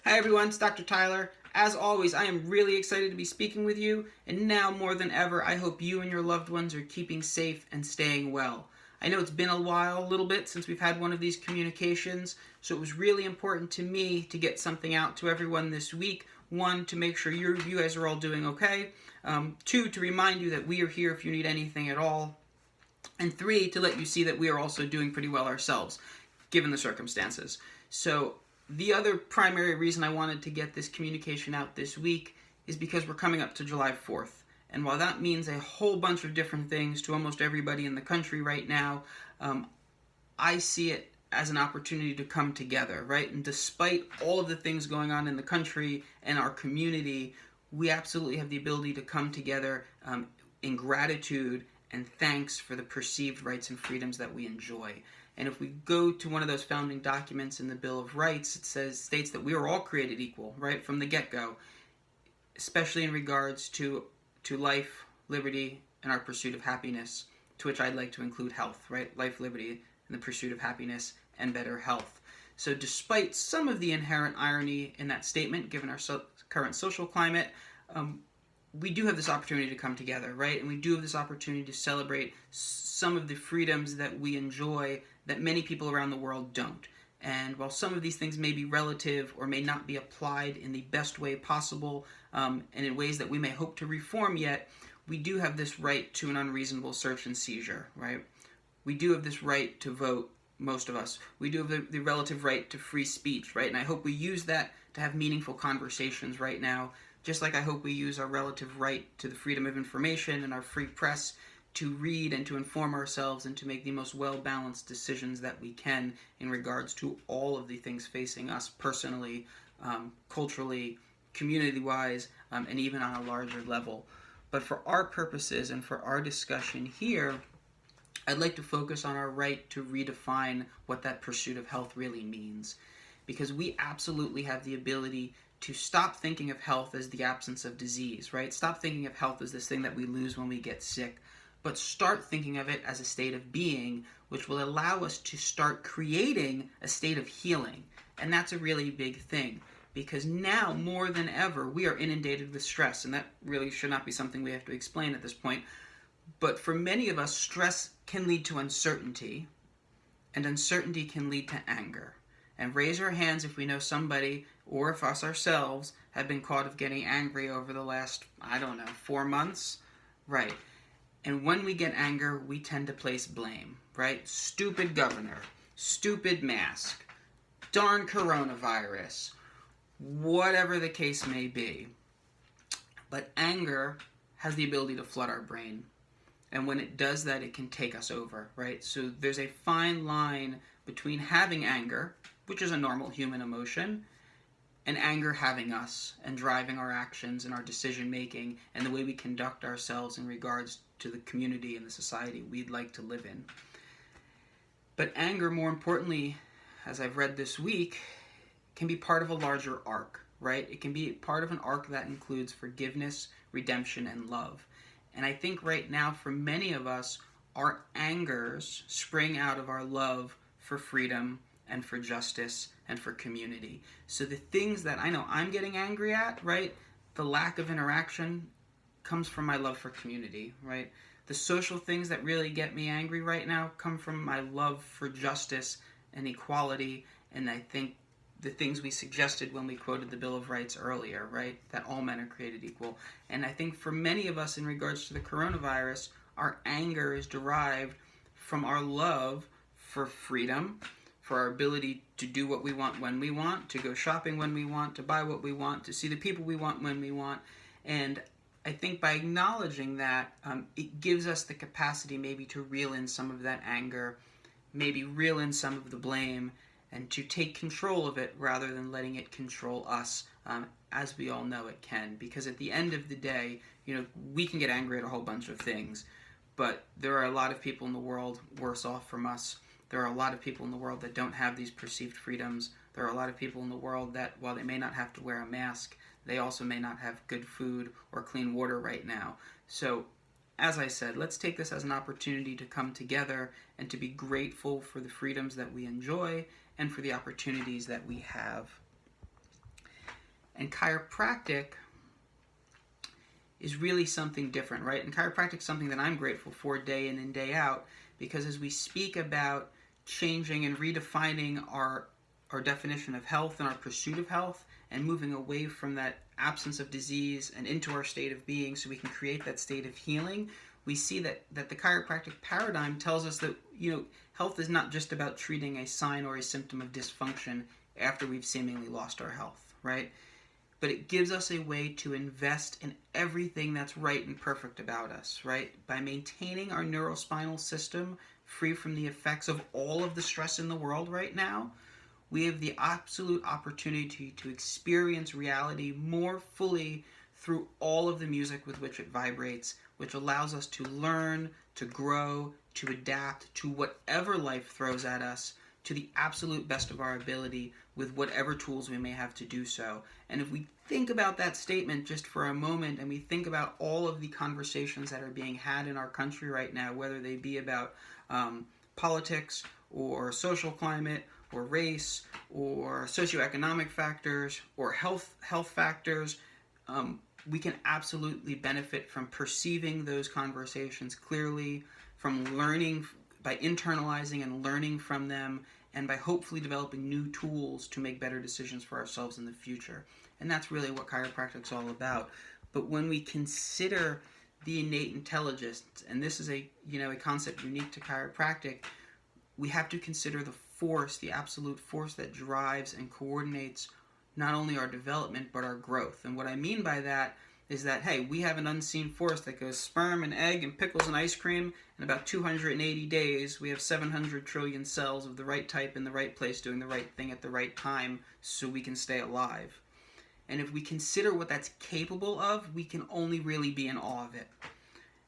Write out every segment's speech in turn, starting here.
Hi everyone, it's Dr. Tyler. As always, I am really excited to be speaking with you, and now more than ever, I hope you and your loved ones are keeping safe and staying well. I know it's been a little bit, since we've had one of these communications, so it was really important to me to get something out to everyone this week. One, to make sure you guys are all doing okay. Two, to remind you that we are here if you need anything at all. And three, to let you see that we are also doing pretty well ourselves, given the circumstances. So the other primary reason I wanted to get this communication out this week is because we're coming up to July 4th. And while that means a whole bunch of different things to almost everybody in the country right now, I see it as an opportunity to come together, right? And despite all of the things going on in the country and our community, we absolutely have the ability to come together in gratitude and thanks for the perceived rights and freedoms that we enjoy. And if we go to one of those founding documents in the Bill of Rights, it states that we are all created equal, right, from the get-go, especially in regards to life, liberty, and our pursuit of happiness, to which I'd like to include health, right? Life, liberty, and the pursuit of happiness and better health. So despite some of the inherent irony in that statement, given our current social climate, we do have this opportunity to come together, right? And we do have this opportunity to celebrate some of the freedoms that we enjoy that many people around the world don't. And while some of these things may be relative or may not be applied in the best way possible, and in ways that we may hope to reform yet, we do have this right to an unreasonable search and seizure, right? We do have this right to vote, most of us. We do have the relative right to free speech, right? And I hope we use that to have meaningful conversations right now, just like I hope we use our relative right to the freedom of information and our free press to read and to inform ourselves and to make the most well-balanced decisions that we can in regards to all of the things facing us personally, culturally, community-wise, and even on a larger level. But for our purposes and for our discussion here, I'd like to focus on our right to redefine what that pursuit of health really means. Because we absolutely have the ability to stop thinking of health as the absence of disease, right? Stop thinking of health as this thing that we lose when we get sick, but start thinking of it as a state of being, which will allow us to start creating a state of healing. And that's a really big thing, because now more than ever we are inundated with stress, and that really should not be something we have to explain at this point. But for many of us, stress can lead to uncertainty, and uncertainty can lead to anger. And raise our hands if we know somebody, or if us ourselves, have been caught of getting angry over the last, 4 months? Right. And when we get anger, we tend to place blame, right? Stupid governor, stupid mask, darn coronavirus, whatever the case may be. But anger has the ability to flood our brain. And when it does that, it can take us over, right? So there's a fine line between having anger, which is a normal human emotion, and anger having us and driving our actions and our decision making and the way we conduct ourselves in regards to the community and the society we'd like to live in. But anger, more importantly, as I've read this week, can be part of a larger arc, right? It can be part of an arc that includes forgiveness, redemption, and love. And I think right now, for many of us, our angers spring out of our love for freedom and for justice and for community. So the things that I know I'm getting angry at, right? The lack of interaction comes from my love for community, right? The social things that really get me angry right now come from my love for justice and equality, and I think the things we suggested when we quoted the Bill of Rights earlier, right? That all men are created equal. And I think for many of us in regards to the coronavirus, our anger is derived from our love for freedom, for our ability to do what we want when we want, to go shopping when we want, to buy what we want, to see the people we want when we want. And I think by acknowledging that, it gives us the capacity maybe to reel in some of that anger, maybe reel in some of the blame, and to take control of it rather than letting it control us, as we all know it can. Because at the end of the day, we can get angry at a whole bunch of things, but there are a lot of people in the world worse off from us. There are a lot of people in the world that don't have these perceived freedoms. There are a lot of people in the world that, while they may not have to wear a mask, they also may not have good food or clean water right now. So, as I said, let's take this as an opportunity to come together and to be grateful for the freedoms that we enjoy and for the opportunities that we have. And chiropractic is really something different, right? And chiropractic is something that I'm grateful for day in and day out, because as we speak about changing and redefining our definition of health and our pursuit of health, and moving away from that absence of disease and into our state of being so we can create that state of healing, we see that the chiropractic paradigm tells us that, health is not just about treating a sign or a symptom of dysfunction after we've seemingly lost our health, right? But it gives us a way to invest in everything that's right and perfect about us, right? By maintaining our neurospinal system free from the effects of all of the stress in the world right now, we have the absolute opportunity to experience reality more fully through all of the music with which it vibrates, which allows us to learn, to grow, to adapt to whatever life throws at us to the absolute best of our ability with whatever tools we may have to do so. And if we think about that statement just for a moment, and we think about all of the conversations that are being had in our country right now, whether they be about politics or social climate or race or socioeconomic factors or health factors, we can absolutely benefit from perceiving those conversations clearly, from learning by internalizing and learning from them, and by hopefully developing new tools to make better decisions for ourselves in the future. And that's really what chiropractic is all about. But when we consider the innate intelligence, and this is a concept unique to chiropractic, we have to consider the force, the absolute force that drives and coordinates not only our development but our growth. And what I mean by that is that, hey, we have an unseen force that goes sperm and egg and pickles and ice cream. In about 280 days, we have 700 trillion cells of the right type in the right place doing the right thing at the right time so we can stay alive. And if we consider what that's capable of, we can only really be in awe of it.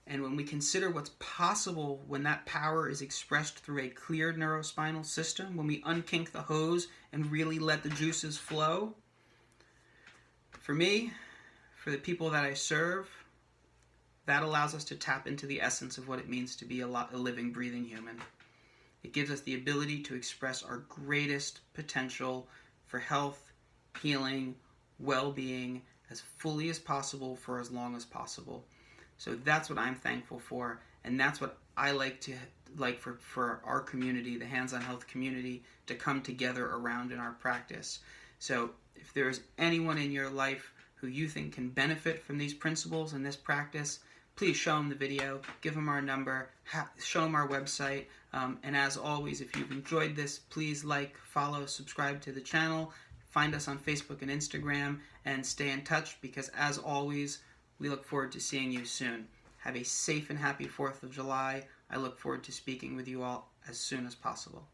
And when we consider what's possible when that power is expressed through a cleared neurospinal system, when we unkink the hose and really let the juices flow, for me, for the people that I serve, that allows us to tap into the essence of what it means to be a living, breathing human. It gives us the ability to express our greatest potential for health, healing, well-being as fully as possible for as long as possible. So that's what I'm thankful for, and that's what I like for our community, the Hands on Health community, to come together around in our practice. So if there's anyone in your life who you think can benefit from these principles and this practice, please show them the video, give them our number, show them our website, and as always, if you've enjoyed this, please like, follow, subscribe to the channel, find us on Facebook and Instagram, and stay in touch, because as always, we look forward to seeing you soon. Have a safe and happy 4th of July. I look forward to speaking with you all as soon as possible.